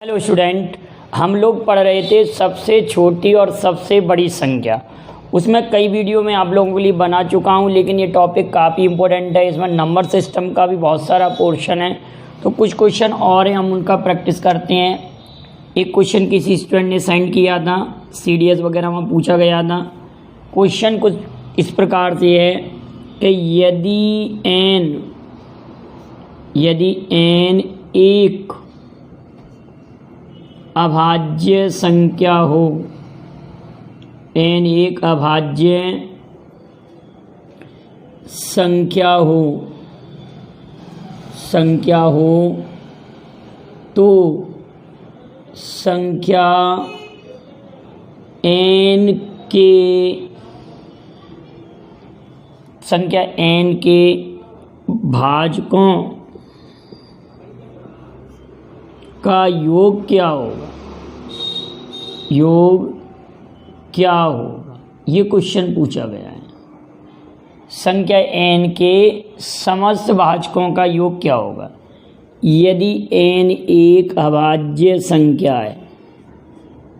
Hello student, हम लोग पढ़ रहे थे सबसे छोटी और सबसे बड़ी संख्या। उसमें कई वीडियो में आप लोगों के लिए बना चुका हूं, लेकिन ये टॉपिक काफ़ी इम्पोर्टेंट है। इसमें नंबर सिस्टम का भी बहुत सारा पोर्शन है, तो कुछ क्वेश्चन और हैं, हम उनका प्रैक्टिस करते हैं। एक क्वेश्चन किसी स्टूडेंट ने सेंड किया था, CDS वगैरह में पूछा गया था। क्वेश्चन कुछ इस प्रकार से है कि यदि n एक अभाज्य संख्या हो, n एक अभाज्य संख्या हो तो संख्या n के भाजकों का योग क्या होगा। ये क्वेश्चन पूछा गया है। संख्या n के समस्त भाजकों का योग क्या होगा। यदि n एक अभाज्य संख्या है,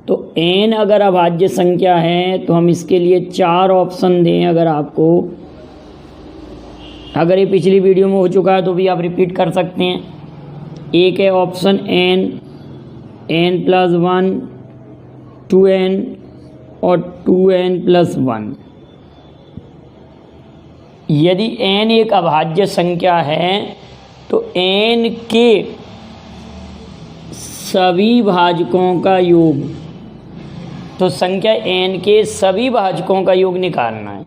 तो n अगर अभाज्य संख्या है तो हम इसके लिए 4 ऑप्शन दें। अगर ये पिछली वीडियो में हो चुका है तो भी आप रिपीट कर सकते हैं। एक है ऑप्शन n+1, 2n और 2n+1। यदि n एक अभाज्य संख्या है तो n के सभी भाजकों का योग, तो संख्या n के सभी भाजकों का योग निकालना है।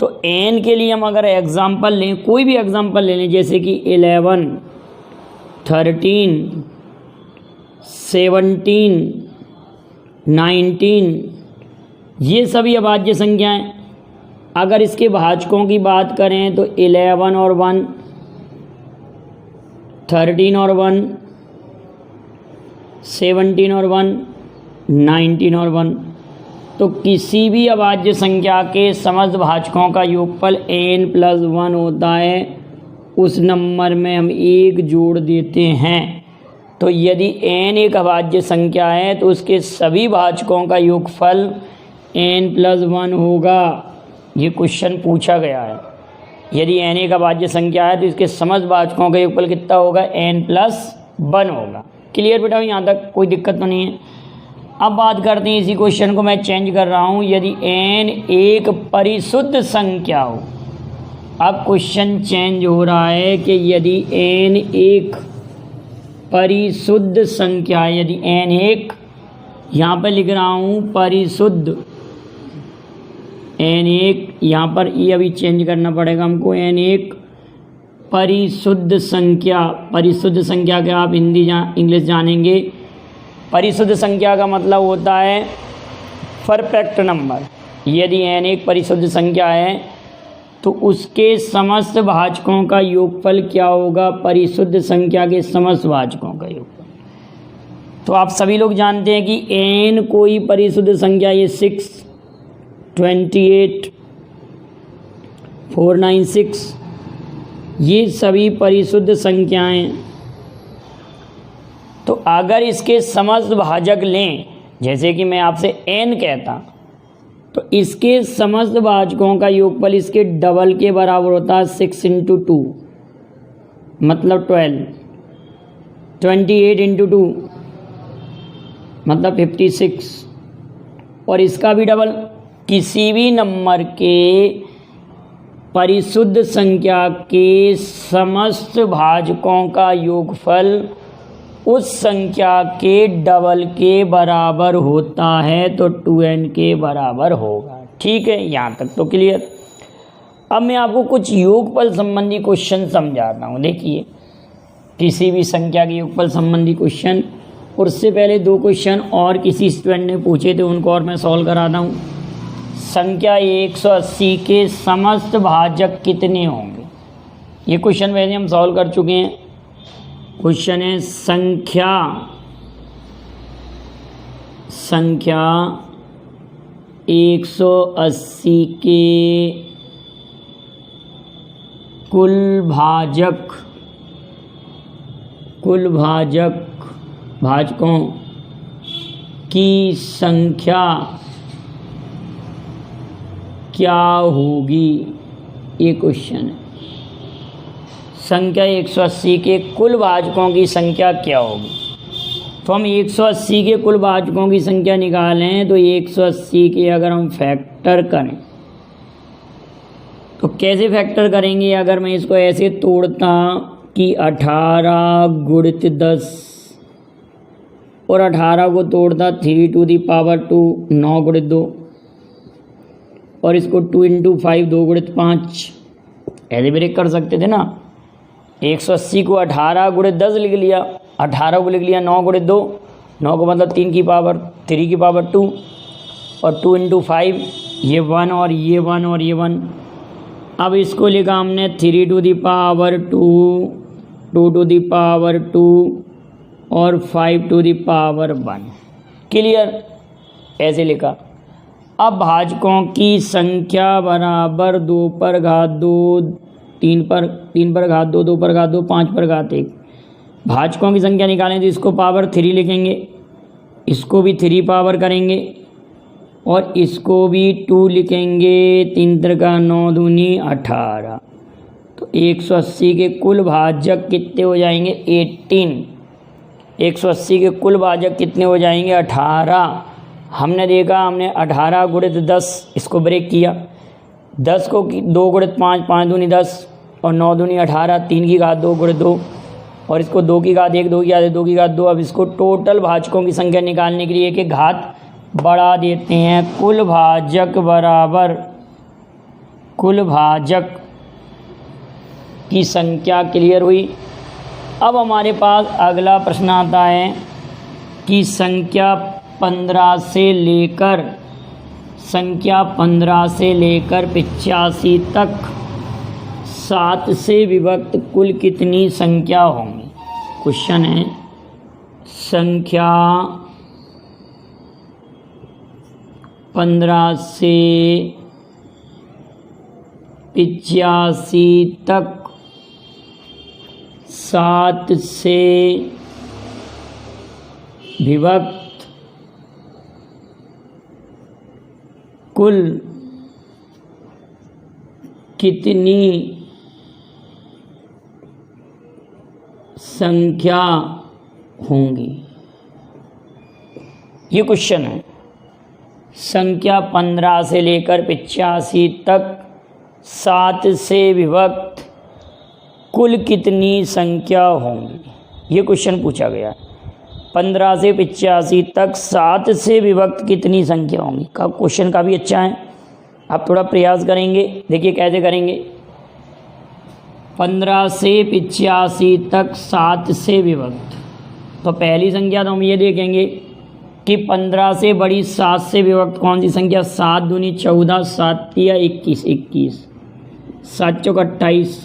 तो n के लिए हम अगर एग्जाम्पल लें, कोई भी एग्जाम्पल ले लें, जैसे कि 11, 13, 17, 19, ये सभी अभाज्य संख्याएं। अगर इसके भाजकों की बात करें तो 11 और 1, 13 और 1, 17 और 1, 19 और 1। तो किसी भी अभाज्य संख्या के समस्त भाजकों का योगफल n+1 होता है। उस नंबर में हम 1 जोड़ देते हैं। तो यदि n एक अभाज्य संख्या है तो उसके सभी भाजकों का योगफल n+1 होगा। ये क्वेश्चन पूछा गया है। यदि n एक अभाज्य संख्या है तो इसके समस्त भाजकों का योगफल कितना होगा, n+1 होगा। क्लियर बेटा, यहाँ तक कोई दिक्कत तो नहीं है। अब बात करते हैं, इसी क्वेश्चन को मैं चेंज कर रहा हूँ। यदि n एक परिशुद्ध संख्या हो, अब क्वेश्चन चेंज हो रहा है कि यदि n एक परिशुद्ध संख्या है, यदि n एक, यहाँ पर लिख रहा हूँ परिशुद्ध, n एक, यहाँ पर ये अभी चेंज करना पड़ेगा हमको। n एक परिशुद्ध संख्या, परिशुद्ध संख्या के आप इंग्लिश जानेंगे। परिशुद्ध संख्या का मतलब होता है परफेक्ट नंबर। यदि n एक परिशुद्ध संख्या है तो उसके समस्त भाजकों का योगफल क्या होगा, परिशुद्ध संख्या के समस्त भाजकों का योगफल। तो आप सभी लोग जानते हैं कि n कोई परिशुद्ध संख्या, ये 6, 28, 496, ये सभी परिशुद्ध संख्याएं। तो अगर इसके समस्त भाजक लें, जैसे कि मैं आपसे n कहता, तो इसके समस्त भाजकों का योगफल इसके डबल के बराबर होता है। 6 × 2 मतलब 12, 28 × 2 मतलब 56, और इसका भी डबल। किसी भी नंबर के परिशुद्ध संख्या के समस्त भाजकों का योगफल उस संख्या के डबल के बराबर होता है, तो 2n के बराबर होगा। ठीक है, यहाँ तक तो क्लियर। अब मैं आपको कुछ योगफल संबंधी क्वेश्चन समझाता हूँ। देखिए, किसी भी संख्या के योगफल संबंधी क्वेश्चन, और उससे पहले 2 क्वेश्चन और किसी स्टूडेंट ने पूछे थे, उनको और मैं सॉल्व कराता हूँ। संख्या 180 के समस्त भाजक कितने होंगे। ये क्वेश्चन वैसे हम सॉल्व कर चुके हैं। क्वेश्चन है संख्या 180 के कुल भाजक भाजकों की संख्या क्या होगी, ये क्वेश्चन है। संख्या 180 के कुल भाजकों की संख्या क्या होगी। तो हम 180 के कुल भाजकों की संख्या निकालें तो 180 के अगर हम फैक्टर करें तो कैसे फैक्टर करेंगे। अगर मैं इसको ऐसे तोड़ता कि 18 गुणित 10 और 18 को तोड़ता 3 टू दी पावर 2 9 गुणित 2 और इसको 2 इंटू 5 2 गुणित 5 ऐसे ब्रेक कर सकते थे ना। 180 को 18 गुणित 10 लिख लिया, 18 को लिख लिया 9 गुणित 2, 9 को मतलब 3 की पावर 3 की पावर 2 और 2 इंटू 5 ये 1 और ये 1 और ये 1। अब इसको लिखा हमने 3 to the power 2 2 to the power 2 और 5 टू दी पावर 1। क्लियर, ऐसे लिखा। अब भाजकों की संख्या बराबर 2 पर घात 2 3 पर घात 2 2 पर घात 2 5 पर घात 1। भाजकों की संख्या निकालें तो इसको पावर 3 लिखेंगे, इसको भी 3 पावर करेंगे और इसको भी 2 लिखेंगे। 3 त्रिका 9 दूनी 18। तो 180 के कुल भाजक कितने हो जाएंगे 18। 180 के कुल भाजक कितने हो जाएंगे 18। हमने देखा, हमने 18 गुणित 10 इसको ब्रेक किया, 10 को 2 गुणित 5 5 दूनी 10 और 9 दूनी 18 3 की घात 2 गुणित 2 और इसको 2 की घात 1 2 की घात 2 की घात 2। अब इसको टोटल भाजकों की संख्या निकालने के लिए कि घात बढ़ा देते हैं। कुल भाजक बराबर कुल भाजक की संख्या क्लियर हुई। अब हमारे पास अगला प्रश्न आता है कि संख्या 15 से लेकर 85 तक 7 से विभक्त कुल कितनी संख्या होंगी। क्वेश्चन है संख्या 15 से 85 तक 7 से विभक्त कुल कितनी संख्या होंगी, ये क्वेश्चन है। संख्या 15 से लेकर 85 तक 7 से विभक्त कुल कितनी संख्या होंगी, ये क्वेश्चन पूछा गया। 15 से 85 तक 7 से विभक्त कितनी संख्या होंगी का क्वेश्चन काफ़ी अच्छा है। आप थोड़ा प्रयास करेंगे, देखिए कैसे करेंगे। 15 से 85 तक 7 से विभक्त, तो पहली संख्या तो हम ये देखेंगे कि 15 से बड़ी 7 से विभक्त कौन सी संख्या। 7 दूनी 14 7 या 21 7 चौक 28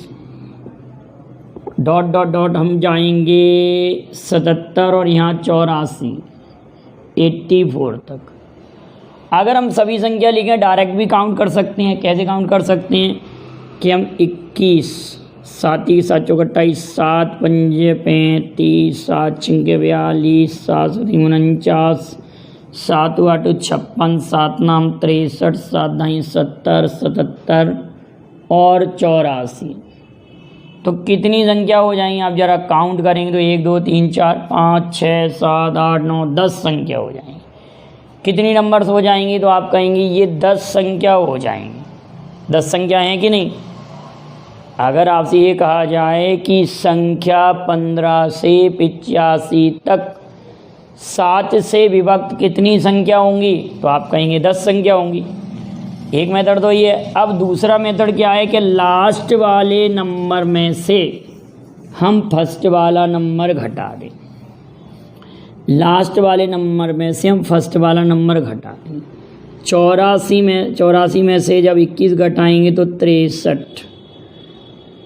डॉट डॉट डॉट हम जाएंगे 77 और यहाँ 84 84 तक। अगर हम सभी संख्या लिखें डायरेक्ट भी काउंट कर सकते हैं। कैसे काउंट कर सकते हैं कि हम 21 7 ही 7 चौक 28 7 पंजे 35 7 छिंके 42 7 7 49 7 8 56 7 नाम 63 7 9 70 77 और 84। तो कितनी संख्या हो जाएंगी आप ज़रा काउंट करेंगे तो 1 2 3 4 5 6 7 8 9 10 संख्या हो जाएंगी। कितनी नंबर्स हो जाएंगी तो आप कहेंगे ये 10 संख्या हो जाएंगी। 10 संख्या हैं कि नहीं। अगर आपसे ये कहा जाए कि संख्या 15 से 85 तक 7 से विभक्त कितनी संख्या होंगी तो आप कहेंगे 10 संख्या होंगी। एक मेथड तो ये है। अब दूसरा मेथड क्या है कि लास्ट वाले नंबर में से हम फर्स्ट वाला नंबर घटा दें। लास्ट वाले नंबर में से हम फर्स्ट वाला नंबर घटा दें। 84 में से जब 21 घटाएंगे तो 63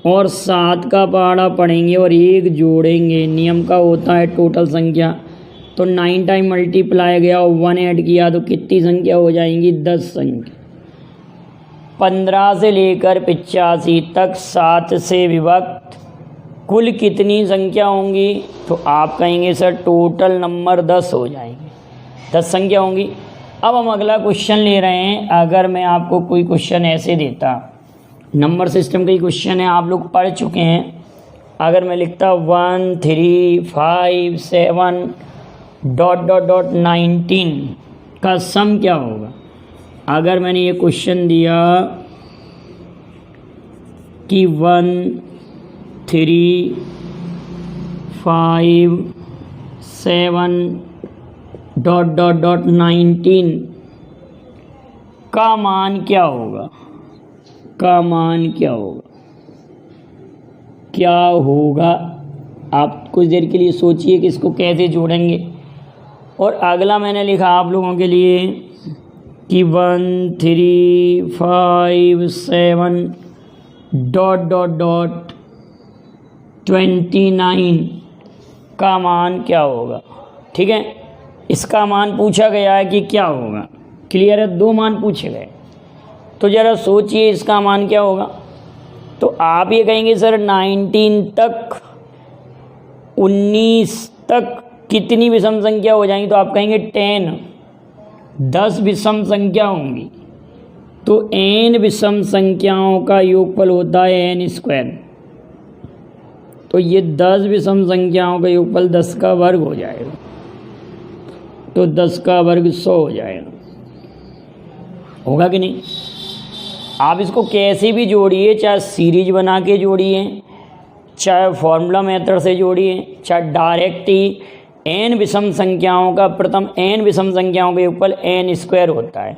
और 7 का पहाड़ा पढ़ेंगे और 1 जोड़ेंगे। नियम का होता है टोटल संख्या, तो 9 टाइम मल्टीप्लाई गया और 1 ऐड किया तो कितनी संख्या हो जाएंगी 10 संख्या। 15 से लेकर 85 तक 7 से विभक्त कुल कितनी संख्या होंगी, तो आप कहेंगे सर टोटल नंबर 10 हो जाएंगे, 10 संख्या होंगी। अब हम अगला क्वेश्चन ले रहे हैं। अगर मैं आपको कोई क्वेश्चन ऐसे देता, नंबर सिस्टम का ही क्वेश्चन है, आप लोग पढ़ चुके हैं। अगर मैं लिखता 1 3 5 7 ... 19 का सम क्या होगा। अगर मैंने ये क्वेश्चन दिया कि 1 3 5 7 ... 19 का मान क्या होगा, का मान क्या होगा, क्या होगा। आप कुछ देर के लिए सोचिए कि इसको कैसे जोड़ेंगे। और अगला मैंने लिखा आप लोगों के लिए कि 1 3 5 7 ... 29 का मान क्या होगा। ठीक है, इसका मान पूछा गया है कि क्या होगा। क्लियर है, 2 मान पूछे गए, तो ज़रा सोचिए इसका मान क्या होगा। तो आप ये कहेंगे सर 19 तक 19 तक कितनी विषम संख्या हो जाएंगी, तो आप कहेंगे 10 विषम संख्या होंगी। तो n विषम संख्याओं का योगफल होता है n²। तो ये 10 विषम संख्याओं का योगफल 10 का वर्ग हो जाएगा, तो 10 का वर्ग 100 हो जाएगा। होगा कि नहीं। आप इसको कैसे भी जोड़िए, चाहे सीरीज बना के जोड़िए, चाहे फॉर्मूला मेथड से जोड़िए, चाहे डायरेक्ट ही। n विषम संख्याओं का प्रथम n विषम संख्याओं का योगफल n² होता है।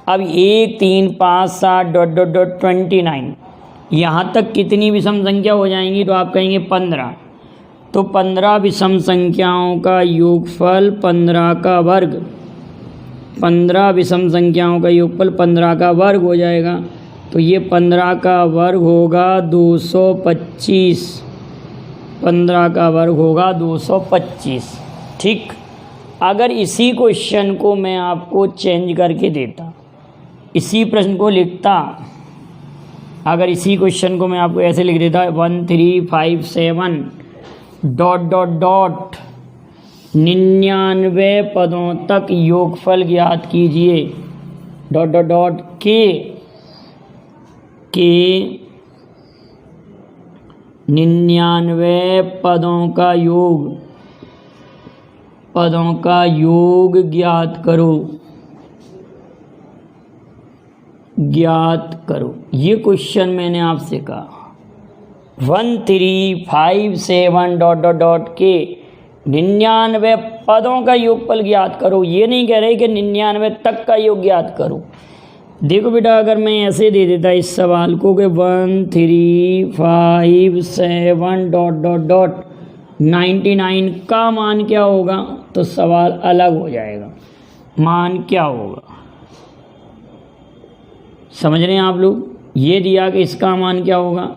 अब 1 3 5 7 ... 29 यहाँ तक कितनी विषम संख्या हो जाएंगी, तो आप कहेंगे 15। तो 15 विषम संख्याओं का योगफल 15 का वर्ग, 15 विषम संख्याओं का योगफल 15 का वर्ग हो जाएगा। तो ये 15 का वर्ग होगा 225, 15 का वर्ग होगा 225। ठीक, अगर इसी क्वेश्चन को मैं आपको चेंज करके देता, इसी प्रश्न को लिखता, अगर इसी क्वेश्चन को मैं आपको ऐसे लिख देता 1 3 5 7 ... 99 पदों तक योगफल ज्ञात कीजिए ... के 99 पदों का योग ज्ञात करो। ये क्वेश्चन मैंने आपसे कहा 1 3 5 7 ... के 99 पदों का योगफल ज्ञात करो। ये नहीं कह रहे कि 99 तक का योग ज्ञात करो। देखो बेटा, अगर मैं ऐसे दे देता इस सवाल को कि 1 3 5 7 ... 99 का मान क्या होगा, तो सवाल अलग हो जाएगा। मान क्या होगा, समझ रहे हैं आप लोग। ये दिया कि इसका मान क्या होगा,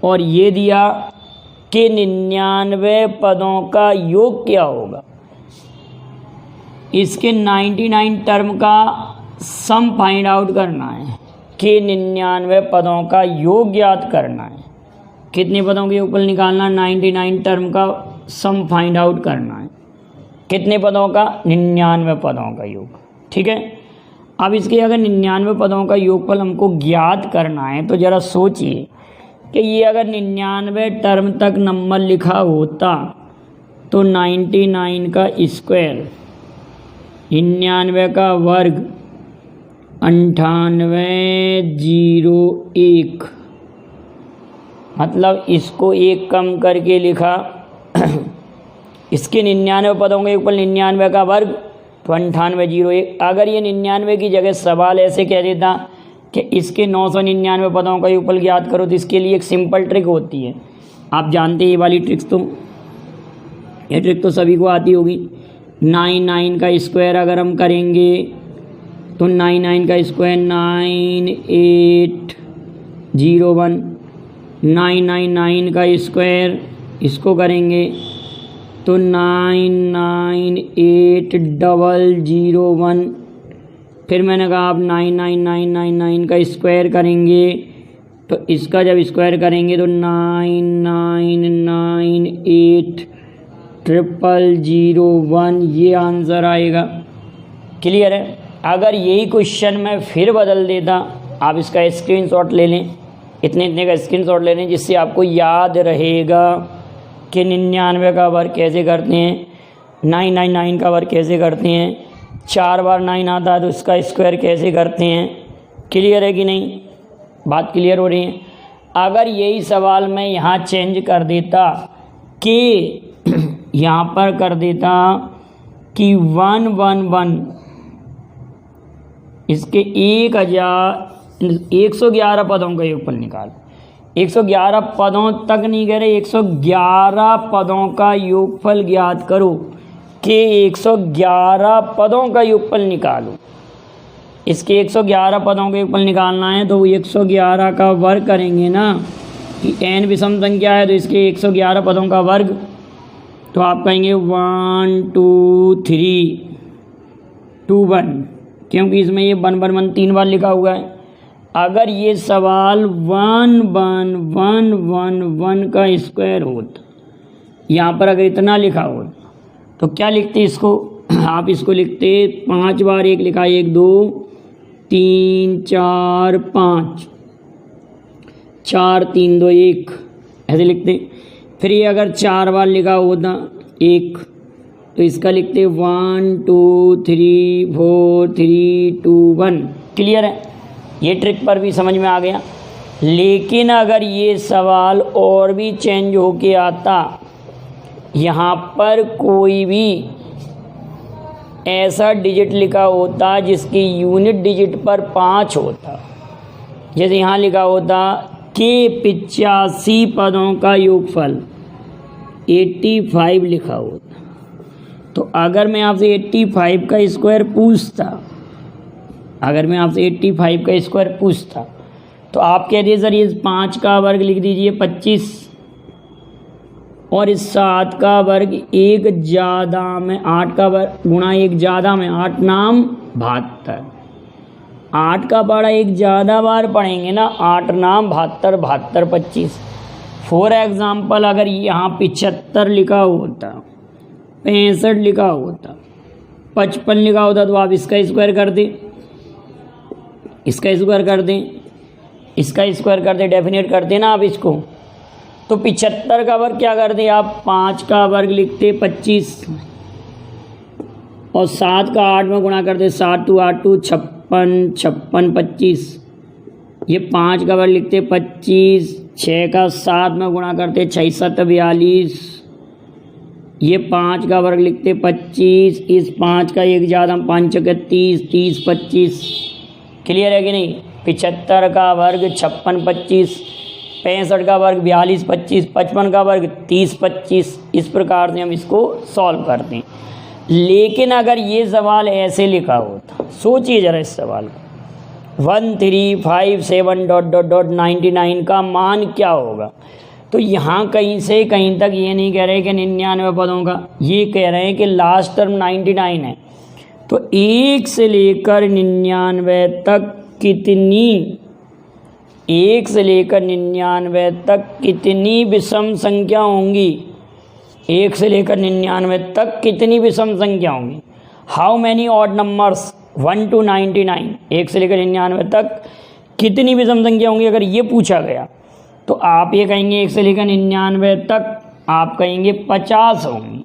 और ये दिया कि 99 पदों का योग क्या होगा। इसके 99 टर्म का सम फाइंड आउट करना है, कि 99 पदों का योग ज्ञात करना है। कितने पदों के योगफल निकालना, 99 टर्म का सम फाइंड आउट करना है। कितने पदों का, 99 पदों का योग। ठीक है, अब इसके अगर 99 पदों का योगफल हमको ज्ञात करना है, तो ज़रा सोचिए कि ये अगर 99 टर्म तक नंबर लिखा होता, तो 99 का स्क्वायर, 99 का वर्ग, 9801, मतलब इसको 1 कम करके लिखा इसके 99 पदों के योगफल 99 का वर्ग, तो 9801। अगर ये 99 की जगह सवाल ऐसे कह देता कि इसके 999 पदों का योगफल ज्ञात करो, तो इसके लिए एक सिंपल ट्रिक होती है। आप जानते हैं ये वाली ट्रिक्स, तो ये ट्रिक तो सभी को आती होगी। 99 का स्क्वायर अगर हम करेंगे, तो 99 का स्क्वायर 9801, 999 का स्क्वायर इसको करेंगे तो 998001। फिर मैंने कहा आप 99999 का स्क्वायर करेंगे तो इसका जब स्क्वायर करेंगे तो 99980001 ये आंसर आएगा। क्लियर है। अगर यही क्वेश्चन मैं फिर बदल देता, आप इसका स्क्रीनशॉट ले लें, इतने का स्क्रीनशॉट ले लें, जिससे आपको याद रहेगा कि 99 का वर्ग कैसे करते हैं, 999 का वर्ग कैसे करते हैं, 4 बार 9 आता है तो इसका स्क्वायर कैसे करते हैं। क्लियर है कि नहीं, बात क्लियर हो रही है। अगर यही सवाल मैं यहाँ चेंज कर देता कि यहाँ पर कर देता कि 111 इसके 111 पदों का योगफल निकाल, 111 पदों तक नहीं कह रहे, 111 पदों का योगफल ज्ञात करो कि 111 पदों का योगफल निकालो। इसके 111 पदों का योगफल निकालना है तो 111 का वर्ग करेंगे ना, कि n विषम संख्या है तो इसके 111 पदों का वर्ग, तो आप कहेंगे 1 2 3 2 1, क्योंकि इसमें ये 1 1 1 3 बार लिखा हुआ है। अगर ये सवाल 1 1 1 1 1 का स्क्वायर होता, यहाँ पर अगर इतना लिखा होता तो क्या लिखते इसको, आप इसको लिखते 5 बार 1 लिखा, 1 2 3 4 5, 4 3 2 1 ऐसे लिखते। फिर ये अगर 4 बार लिखा होता 1 तो इसका लिखते 1 2 3 4 3 2 1। क्लियर है, ये ट्रिक पर भी समझ में आ गया। लेकिन अगर ये सवाल और भी चेंज होके आता, यहाँ पर कोई भी ऐसा डिजिट लिखा होता जिसकी यूनिट डिजिट पर 5 होता, जैसे यहाँ लिखा होता कि 85 पदों का योगफल 85 लिखा होता, तो अगर मैं आपसे 85 का स्क्वायर पूछता, अगर मैं आपसे 85 का स्क्वायर पूछता तो आप कह दिए सर ये 5 का वर्ग लिख दीजिए 25, और इस 7 का वर्ग 1 ज़्यादा में 8 का वर्ग गुणा 1 ज़्यादा में 8 नाम 72, 8 का पढ़ा 1 ज़्यादा बार पढ़ेंगे ना, 8 नाम 72 72 25। फॉर एग्ज़ाम्पल अगर यहाँ 75 लिखा होता, 65 लिखा होता, 55 लिखा होता तो आप इसका स्क्वायर कर दें, इसका स्क्वायर कर दें, इसका स्क्वायर कर दें, डेफिनेट कर दें ना आप इसको। तो 75 का वर्ग क्या कर दें आप, 5 का वर्ग लिखते 25 और 7 का 8 में गुणा करते, 7 2 8 2 56 56 25, ये 5 का वर्ग लिखते 25, 6 का 7 में गुणा करते 6 7 42, ये 5 का वर्ग लिखते 25, इस 5 का 1 ज़्यादा 5 का 30 30 25। क्लियर है कि नहीं। 75 का वर्ग 56 25, 65 का वर्ग 42 25, 55 का वर्ग 30 25। इस प्रकार से हम इसको सॉल्व करते हैं। लेकिन अगर ये सवाल ऐसे लिखा होता, सोचिए ज़रा इस सवाल को, 1357 ... 99 का मान क्या होगा। तो यहाँ कहीं से कहीं तक ये नहीं कह रहे कि 99 पदों का, ये कह रहे हैं कि लास्ट टर्म 99 है। तो 1 से लेकर 99 तक कितनी, 1 से लेकर 99 तक कितनी विषम संख्या होंगी, 1 से लेकर 99 तक कितनी विषम संख्या होंगी। How many odd numbers 1 to 99, 1 से लेकर 99 तक कितनी विषम संख्या होंगी। अगर ये पूछा गया तो आप ये कहेंगे 1 से लेकर 99 तक आप कहेंगे 50 होंगी।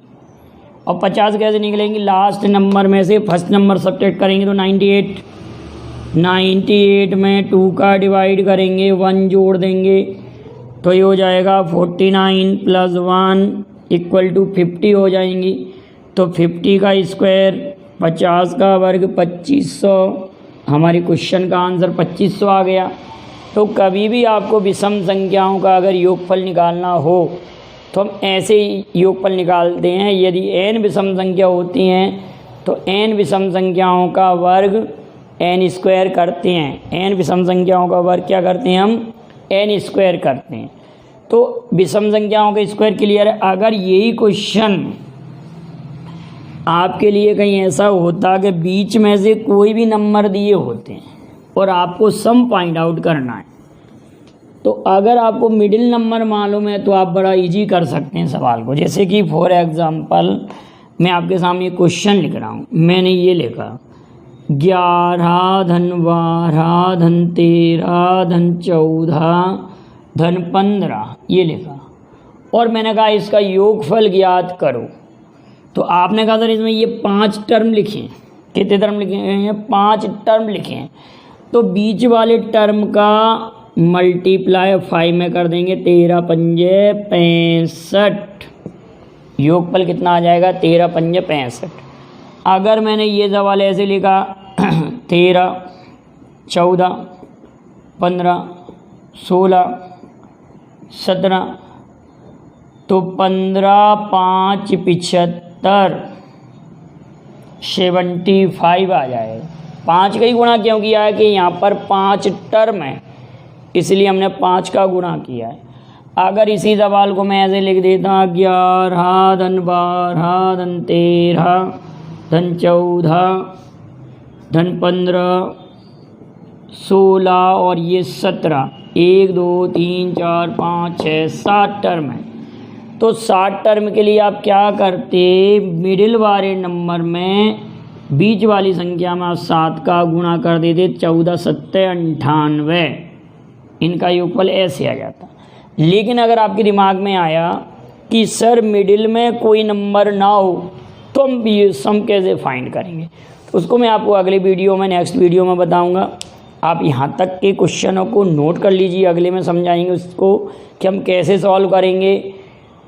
और 50 कैसे निकलेंगी, लास्ट नंबर में से फर्स्ट नंबर सब्ट्रैक्ट करेंगे तो 98, 98 में 2 का डिवाइड करेंगे, 1 जोड़ देंगे तो ये हो जाएगा 49 + 1 = 50 हो जाएंगी। तो 50 का स्क्वायर 50 का वर्ग 2500, हमारे क्वेश्चन का आंसर 2500 आ गया। तो कभी भी आपको विषम संख्याओं का अगर योगफल निकालना हो तो हम ऐसे ही योगफल निकालते हैं। यदि n विषम संख्या होती हैं तो n विषम संख्याओं का वर्ग n स्क्वायर करते हैं। n विषम संख्याओं का वर्ग क्या करते हैं हम, n स्क्वायर करते हैं। तो विषम संख्याओं का स्क्वायर क्लियर है। अगर यही क्वेश्चन आपके लिए कहीं ऐसा होता कि बीच में से कोई भी नंबर दिए होते हैं और आपको सम फाइंड आउट करना है, तो अगर आपको मिडिल नंबर मालूम है तो आप बड़ा इजी कर सकते हैं सवाल को। जैसे कि फॉर एग्जांपल मैं आपके सामने क्वेश्चन लिख रहा हूँ, मैंने ये लिखा 11 धन 12 धन 13 धन 14 धन 15, ये लिखा और मैंने कहा इसका योगफल ज्ञात करो। तो आपने कहा सर इसमें ये 5 टर्म लिखे, कितने टर्म लिखे हैं? 5 टर्म लिखे हैं। तो बीच वाले टर्म का मल्टीप्लाई 5 में कर देंगे, 13 पंजे 65, योगफल कितना आ जाएगा? 13 पंजे 65। अगर मैंने ये सवाल ऐसे लिखा 13 14 15 16 17, तो 15 5 75 75 आ जाएगा। 5 का ही गुणा क्यों किया है कि यहाँ पर 5 टर्म है, इसलिए हमने 5 का गुणा किया है। अगर इसी सवाल को मैं ऐसे लिख देता 11 धन 12 धन 13 धन 14 धन 15 16 और ये 17, 1 2 3 4 5 6 7 टर्म है। तो 7 टर्म के लिए आप क्या करते? मिडिल वाले नंबर में बीच वाली संख्या में आप 7 का गुणा कर देते, 14 7 98, इनका योगफल ऐसे आ जाता। लेकिन अगर आपके दिमाग में आया कि सर मिडिल में कोई नंबर ना हो तो हम ये सम कैसे फाइंड करेंगे, उसको मैं आपको अगले वीडियो में, नेक्स्ट वीडियो में बताऊंगा। आप यहाँ तक के क्वेश्चनों को नोट कर लीजिए, अगले में समझाएंगे उसको कि हम कैसे सॉल्व करेंगे।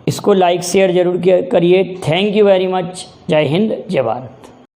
इसको लाइक शेयर ज़रूर करिए। Thank you very much. जय हिंद, जय भारत।